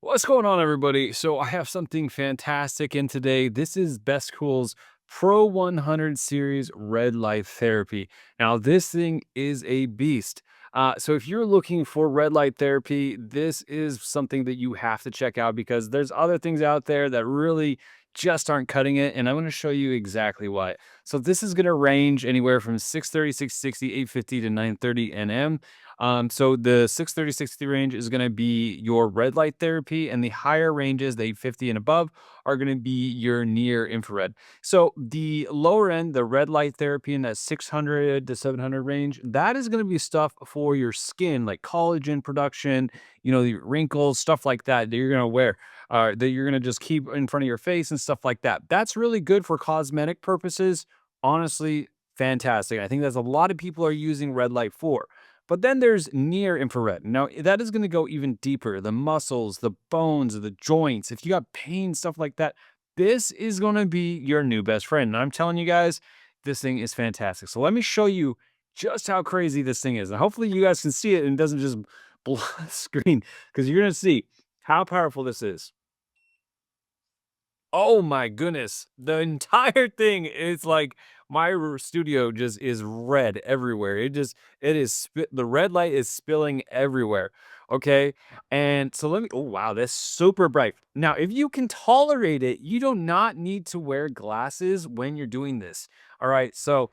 What's going on, everybody? So I have something fantastic in today. This is Bestqool's Pro 100 series red light therapy. Now, this thing is a beast. So if you're looking for red light therapy, this is something that you have to check out because there's other things out there that really just aren't cutting it. And I'm going to show you exactly why. So this is going to range anywhere from 630, 660, 850 to 930 NM. So the 630, 60 range is going to be your red light therapy, and the higher ranges, the 850 and above, are going to be your near infrared. So the lower end, the red light therapy in that 600 to 700 range, that is going to be stuff for your skin, like collagen production, the wrinkles, stuff like that you're going to wear, that you're going to just keep in front of your face and stuff like that. That's really good for cosmetic purposes. Honestly, fantastic. I think that's a lot of people are using red light for. But then there's near infrared. Now, that is going to go even deeper. The muscles, the bones, the joints. If you got pain, stuff like that, this is going to be your new best friend. And I'm telling you guys, this thing is fantastic. So let me show you just how crazy this thing is. And hopefully you guys can see it and it doesn't just blow the screen because you're going to see how powerful this is. Oh my goodness. The entire thing is like my studio just is red everywhere. The red light is spilling everywhere. Okay. And so oh wow, that's super bright. Now, if you can tolerate it, you do not need to wear glasses when you're doing this. All right. So,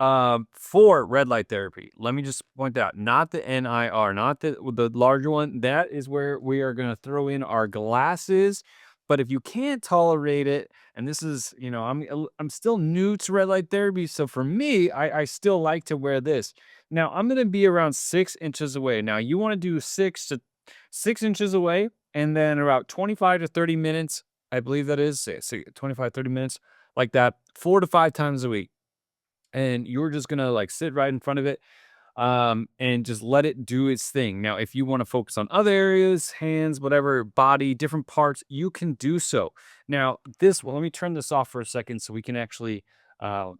for red light therapy, let me just point out, not the NIR, not the larger one. That is where we are going to throw in our glasses. But if you can't tolerate it, and this is, I'm still new to red light therapy, so for me, I still like to wear this. Now I'm gonna be around 6 inches away. Now you want to do 6 inches away, and then about 25 to 30 minutes, I believe that is, say 25, 30 minutes, like that, 4 to 5 times a week. And you're just gonna like sit right in front of it, and just let it do its thing. Now, if you want to focus on other areas, hands, whatever, body, different parts, you can do so. Now, let me turn this off for a second so we can actually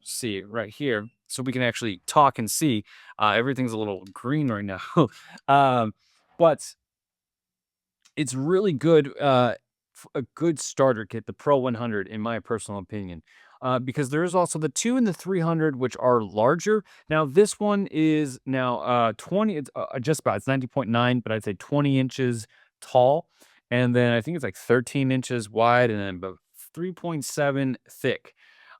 see it right here. So we can actually talk and see. Everything's a little green right now. um, but it's really good, a good starter kit, the Pro 100, in my personal opinion, because there is also the 2 and the 300, which are larger. Now, this one is now 20, it's just about, it's 90.9, but I'd say 20 inches tall. And then I think it's like 13 inches wide and then about 3.7 thick.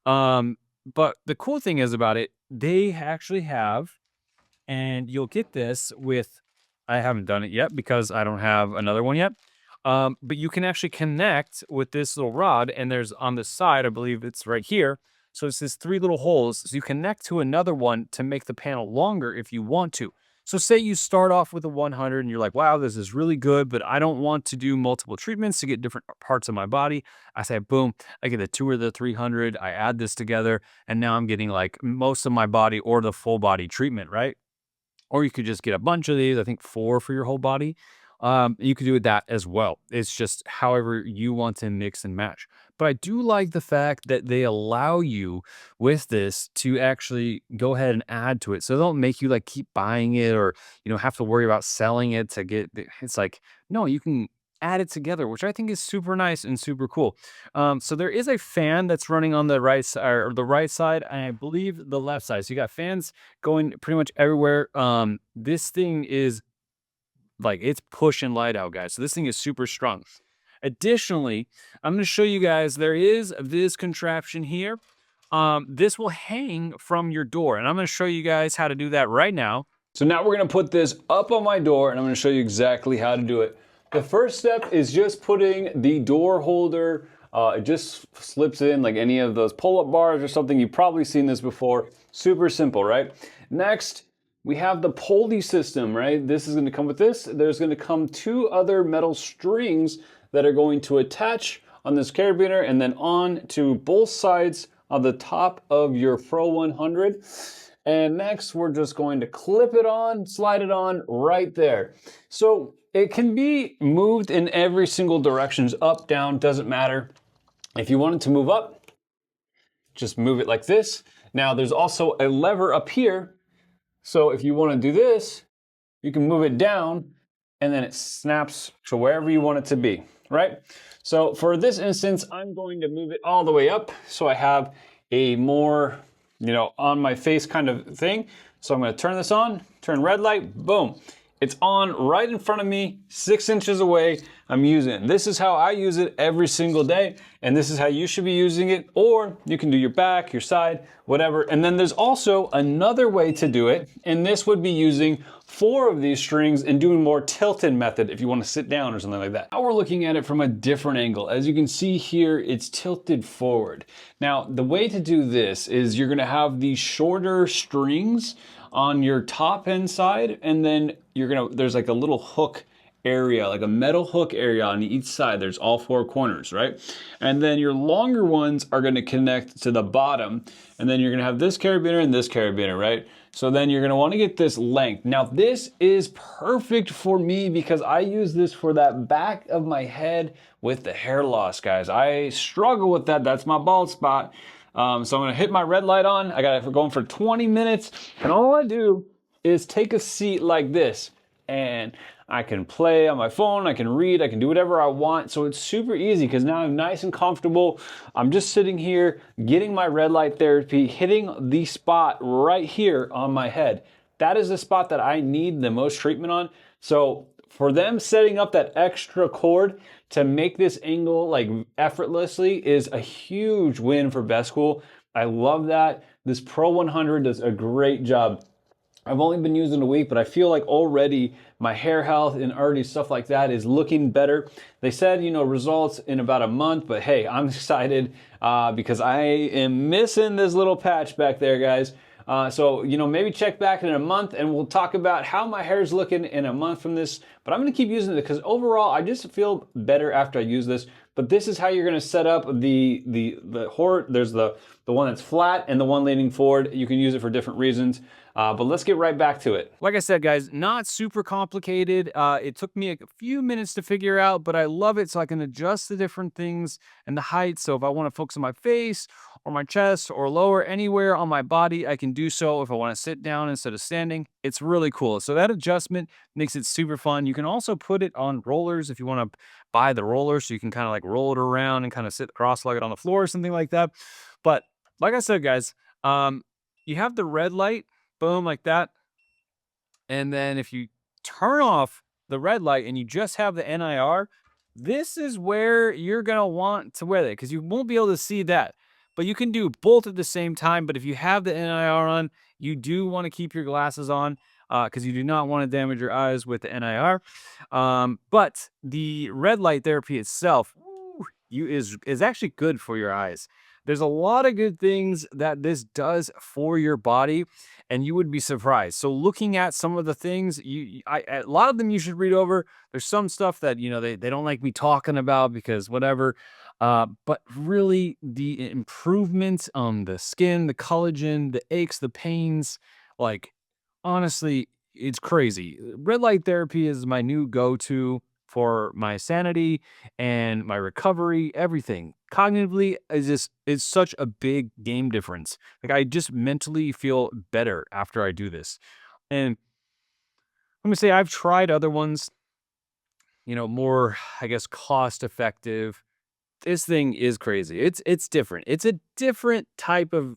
But the cool thing is about it, they actually have, and you'll get this with, I haven't done it yet because I don't have another one yet. But you can actually connect with this little rod, and there's on the side, I believe it's right here. So it's this 3 little holes. So you connect to another one to make the panel longer if you want to. So say you start off with a 100 and you're like, wow, this is really good, but I don't want to do multiple treatments to get different parts of my body. I say, boom, I get the 2 or the 300. I add this together, and now I'm getting like most of my body or the full body treatment, right? Or you could just get a bunch of these, I think 4 for your whole body. You could do that as well. It's just however you want to mix and match. But I do like the fact that they allow you with this to actually go ahead and add to it. So they don't make you like keep buying it or, have to worry about selling it to get it's like, no, you can add it together, which I think is super nice and super cool. So there is a fan that's running on the right side or the right side, and I believe the left side. So you got fans going pretty much everywhere. This thing is like, it's pushing light out, guys. So this thing is super strong. Additionally, I'm going to show you guys, there is this contraption here. This will hang from your door, and I'm going to show you guys how to do that right now. So now we're going to put this up on my door, and I'm going to show you exactly how to do it. The first step is just putting the door holder, it just slips in like any of those pull-up bars or something. You've probably seen this before. Super simple, right? Next, we have the pulley system, right? This is going to come with this. There's going to come 2 other metal strings that are going to attach on this carabiner and then on to both sides of the top of your Pro 100. And next, we're just going to clip it on, slide it on right there. So it can be moved in every single direction, up, down, doesn't matter. If you want it to move up, just move it like this. Now there's also a lever up here. So if you want to do this, you can move it down and then it snaps to wherever you want it to be. right? So for this instance, I'm going to move it all the way up so I have a more, on my face kind of thing. So I'm going to turn this on, turn red light, boom. It's on right in front of me, 6 inches away. I'm using it. This is how I use it every single day, and this is how you should be using it, or you can do your back, your side, whatever. And then there's also another way to do it, and this would be using 4 of these strings and doing more tilted method if you want to sit down or something like that. Now we're looking at it from a different angle. As you can see here, it's tilted forward. Now, the way to do this is you're gonna have these shorter strings on your top end side, and then there's like a little hook area, like a metal hook area on each side. There's all 4 corners, right? And then your longer ones are gonna connect to the bottom, and then you're gonna have this carabiner and this carabiner, right? So then you're gonna wanna get this length. Now this is perfect for me because I use this for that back of my head with the hair loss, guys. I struggle with that, that's my bald spot. So I'm gonna hit my red light on. I got it going for 20 minutes. And all I do is take a seat like this, and I can play on my phone, I can read, I can do whatever I want. So it's super easy because now I'm nice and comfortable. I'm just sitting here getting my red light therapy, hitting the spot right here on my head. That is the spot that I need the most treatment on. So for them setting up that extra cord to make this angle like effortlessly is a huge win for Bestqool. I love that. This Pro 100 does a great job. I've only been using it a week, but I feel like already my hair health and already stuff like that is looking better. They said, results in about a month, but hey, I'm excited because I am missing this little patch back there, guys. So, maybe check back in a month and we'll talk about how my hair is looking in a month from this. But I'm going to keep using it because overall, I just feel better after I use this. But this is how you're going to set up the horn. There's the one that's flat and the one leaning forward. You can use it for different reasons. But let's get right back to it. Like I said, guys, not super complicated. It took me a few minutes to figure out, but I love it so I can adjust the different things and the height. So if I want to focus on my face or my chest or lower anywhere on my body, I can do so. If I want to sit down instead of standing, it's really cool. So that adjustment makes it super fun. You can also put it on rollers if you want to buy the roller so you can kind of like roll it around and kind of sit cross-legged on the floor or something like that. But like I said, guys, you have the red light. Boom, like that. And then if you turn off the red light and you just have the NIR, this is where you're going to want to wear it because you won't be able to see that. But you can do both at the same time. But if you have the NIR on, you do want to keep your glasses on because you do not want to damage your eyes with the NIR. But the red light therapy itself is actually good for your eyes. There's a lot of good things that this does for your body, and you would be surprised. So looking at some of the things, a lot of them you should read over. There's some stuff that, they don't like me talking about because whatever. But really the improvements on the skin, the collagen, the aches, the pains, like honestly, it's crazy. Red light therapy is my new go-to for my sanity and my recovery, everything. Cognitively is such a big game difference. Like I just mentally feel better after I do this. And let me say I've tried other ones, more, I guess, cost effective. This thing is crazy. It's different. It's a different type of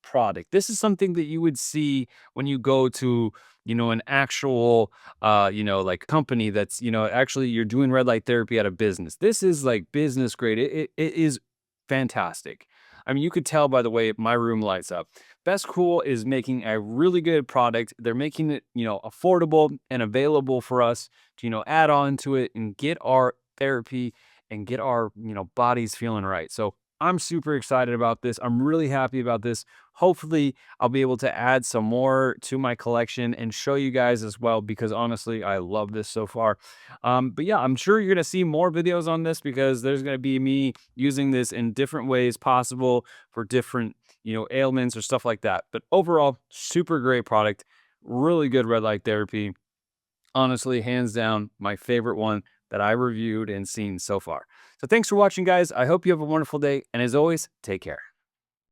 product. This is something that you would see when you go to, an actual, like company that's, actually you're doing red light therapy at a business. This is like business grade. It is fantastic. I mean, you could tell by the way my room lights up. Bestqool is making a really good product. They're making it, affordable and available for us to, add on to it and get our therapy and get our, bodies feeling right. So I'm super excited about this. I'm really happy about this. Hopefully, I'll be able to add some more to my collection and show you guys as well, because honestly, I love this so far. But yeah, I'm sure you're going to see more videos on this because there's going to be me using this in different ways possible for different, ailments or stuff like that. But overall, super great product. Really good red light therapy. Honestly, hands down, my favorite one that I reviewed and seen so far. So thanks for watching, guys. I hope you have a wonderful day. And as always, take care.